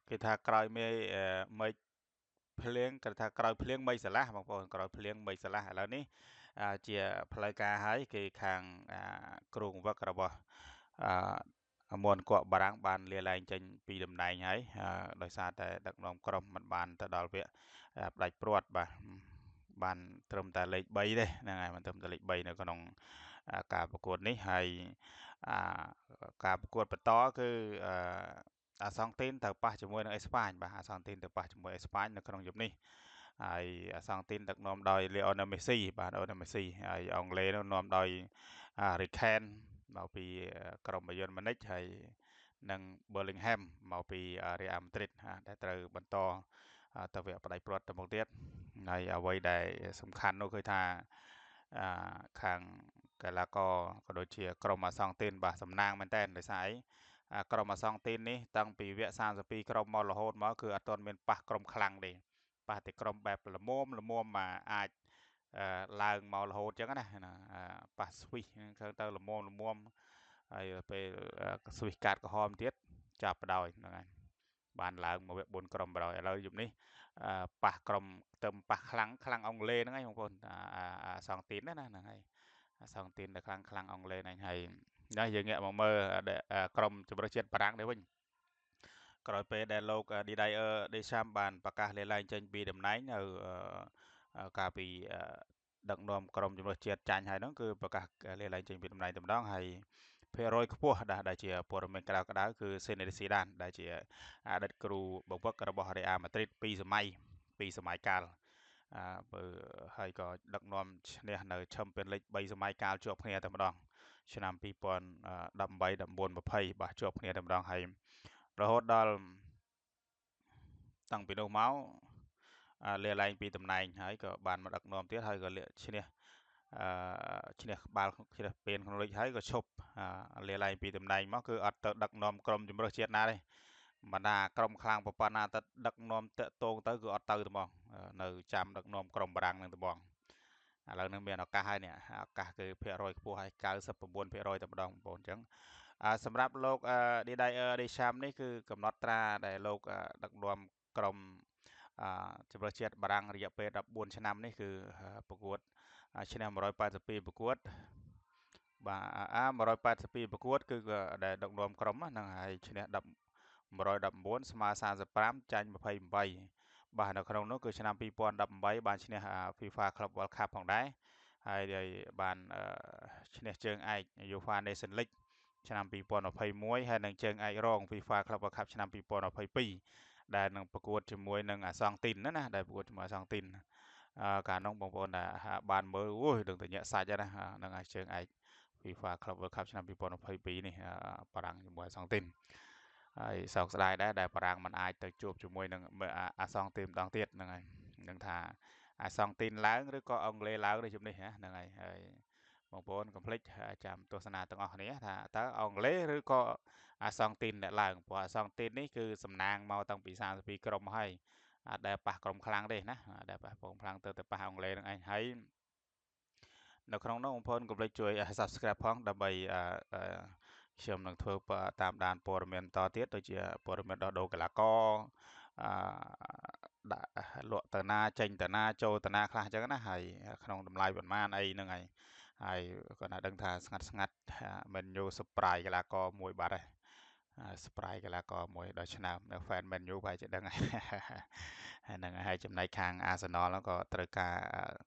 គេថាក្រោយមេឃភ្លៀងគេថាក្រោយភ្លៀងមេឃស្រឡះបងប្អូនក្រោយភ្លៀងមេឃស្រឡះឥឡូវនេះជាផ្លូវការហើយគេខាងគ្រូបង្វឹករបស់មន់គក់បារាំងបានលាលែងចេញពីតំណែងហើយដោយសារតែដឹកនាំក្រុមមិនបានទៅដល់វគ្គផ្ដាច់ព្រាត់បាទបានត្រឹមតែលេខ3ទេហ្នឹងហើយមិនត្រឹមតែលេខ3នៅក្នុងការប្រកួតនេះហើយការប្រកួតបន្តគឺអាសង់ទីនទៅប៉ះជាមួយនឹងអេស្ប៉ាញបាទអាសង់ទីនទៅប៉ះជាមួយអេស្ប៉ាញនៅក្នុងយប់នេះហើយអាសង់ទីនដឹកនាំដោយ Lionel Messi បាទ Lionel Messi ហើយអង់គ្លេសនោះនាំដោយ Harry Kane មកពីក្រុម Bayern Munich ហើយនិង Bellingham មកពី Real Madrid ដែលត្រូវបន្តទៅវគ្គផ្ដាច់ព្រាត់ទៅមុខទៀតហើយអ្វីដែលសំខាន់នោះគឺថាខាងកីឡាករក៏ដូចជាក្រុមអាសង់ទីនបាទសំណាងមែនតើដោយសារអីក្រុមអាសង់ទីននេះតាំងពីវគ្គ32ក្រុមមករហូតមកគឺអត់ទាន់មានប៉ះក្រុមខ្លាំងទេប៉ះតែក្រុមបែបល្មមមកអាចឡើងមករហូតអញ្ចឹងណាប៉ះស្វីសឃើញទៅល្មមហើយពេលស្វីសកាត់ក្រហមទៀតចាប់បដ ாய் ហ្នឹងហើយបានឡើងមកវគ្គ4ក្រុមបដ ாய் ឥឡូវយប់នេះប៉ះក្រុមទៅប៉ះខ្លាំងអង់គ្លេសហ្នឹងហើយបងប្អូនអាសង់ទីនណាហ្នឹងហើយអាសង់ទីនតែខ្លាំងអង់គ្លេសហ្នឹងហើយយើងងាកមកមើលក្រុមជម្រើសជាតិបារាំងនេះវិញក្រោយពេលដែលលោក Didier Deschamps បានប្រកាសលាលែងចេញពីតំណែងនៅកាលពីដឹកនាំក្រុមជម្រើសជាតិចាញ់ហើយហ្នឹងគឺប្រកាសលាលែងចេញពីតំណែងតែម្ដងហើយភាគរយខ្ពស់ដែលជាព័ត៌មានក្តៅគឺ Zinedine Zidane ដែលជាអតីតគ្រូបង្វឹករបស់ Real Madrid 2សម័យកាលហើយក៏ដឹកនាំឈ្នះនៅ Champions League 3សម័យកាលជាប់គ្នាតែម្ដងឆ្នាំ2018 19 20បាទជាប់គ្នាតែម្ដងហើយរហូតដល់តាំងពីនោះមកលាលែងពីតំណែងហើយក៏បានមកដឹកនាំទៀតហើយក៏ឈ្នះក្បាលឈ្នះពៀនក្នុងលីកហើយក៏ឈប់លាលែងពីតំណែងមកគឺអត់ទៅដឹកនាំក្រុមជម្រើសជាតិណាទេបណ្ដាក្រុមខ្លាំងប៉ុណ្ណាទៅដឹកនាំតាក់ទងទៅគឺអត់ទៅទេហ្មងនៅចាំដឹកនាំក្រុមបារាំងនឹងទេហ្មងឥឡូវនេះមានឱកាសហើយនេះឱកាសគឺភាគរយខ្ពស់ហើយ99%តែម្ដងបងប្អូនអញ្ចឹងសម្រាប់លោកDidier Deschamps នេះគឺកំណត់ត្រាដែលលោកដឹកនាំក្រុមជម្រើសជាតិបារាំងរយៈពេល14ឆ្នាំនេះគឺប្រកួតឈ្នះ182ប្រកួតបាទ182ប្រកួតគឺដែលដឹកនាំក្រុមហ្នឹងហើយឈ្នះ119ស្មើ35ចាញ់28បាទនៅក្នុងនោះគឺឆ្នាំ2018បានឈ្នះ FIFA Club World Cup ផងដែរហើយបានឈ្នះជើងឯក UEFA Nations League ឆ្នាំ2021ហើយនិងជើងឯករង FIFA Club World Cup ឆ្នាំ2022ដែលនឹងប្រកួតជាមួយនឹងអាសង់ទីនណាដែលប្រកួតជាមួយអាសង់ទីនកាលនោះបងប្អូនបានមើលអូយដឹងតែញាក់សាច់ហើយណានឹងជើងឯក FIFA Club World Cup ឆ្នាំ2022នេះបារាំងជាមួយអាសង់ទីនហើយសោកស្ដាយដែរដែលបារាំងមិនអាចទៅជួបជាមួយនឹងអាសង់ទីនម្ដងទៀតហ្នឹងហើយនឹងថាអាសង់ទីនឡើងឬក៏អង់គ្លេសឡើងនៅជំនេះហ្នឹងហើយបងប្អូនកុំភ្លេចចាំទស្សនាទាំងអស់គ្នាថាតើអង់គ្លេសឬក៏អាសង់ទីនអ្នកឡើងព្រោះអាសង់ទីននេះគឺសំណាងមកតាំងពី32ក្រុមហើយអត់ដែលប៉ះក្រុមខ្លាំងទេណាដែលប៉ះក្រុមខ្លាំងទៅប៉ះអង់គ្លេសនឹងឯងហើយនៅក្នុងនោះបងប្អូនកុំភ្លេចជួយ Subscribe ផងដើម្បីខ្ញុំនឹងធ្វើតាមដានព័ត៌មានបន្តទៀតដូចជាព័ត៌មានដោះដូរកីឡាករដាក់លក់ទៅណាចេញទៅណាចូលទៅណាខ្លះអញ្ចឹងណាហើយក្នុងតម្លៃប៉ុន្មានអីហ្នឹងហើយគាត់ថាដឹងថាស្ងាត់មិនញូ surprise កីឡាករមួយបាត់ហើយsurprise កីឡាករមួយដល់ឆ្នាំនៅ fan Man U ប្រហែលជាដឹងហើយហ្នឹងហើយចំណែកខាង Arsenal ក៏ត្រូវការ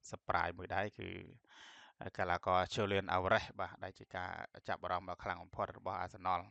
surprise មួយដែរគឺកីឡាករ Julian Alvarez បាទដែលជាការចាប់អារម្មណ៍ដ៏ខ្លាំងបំផុតរបស់ Arsenal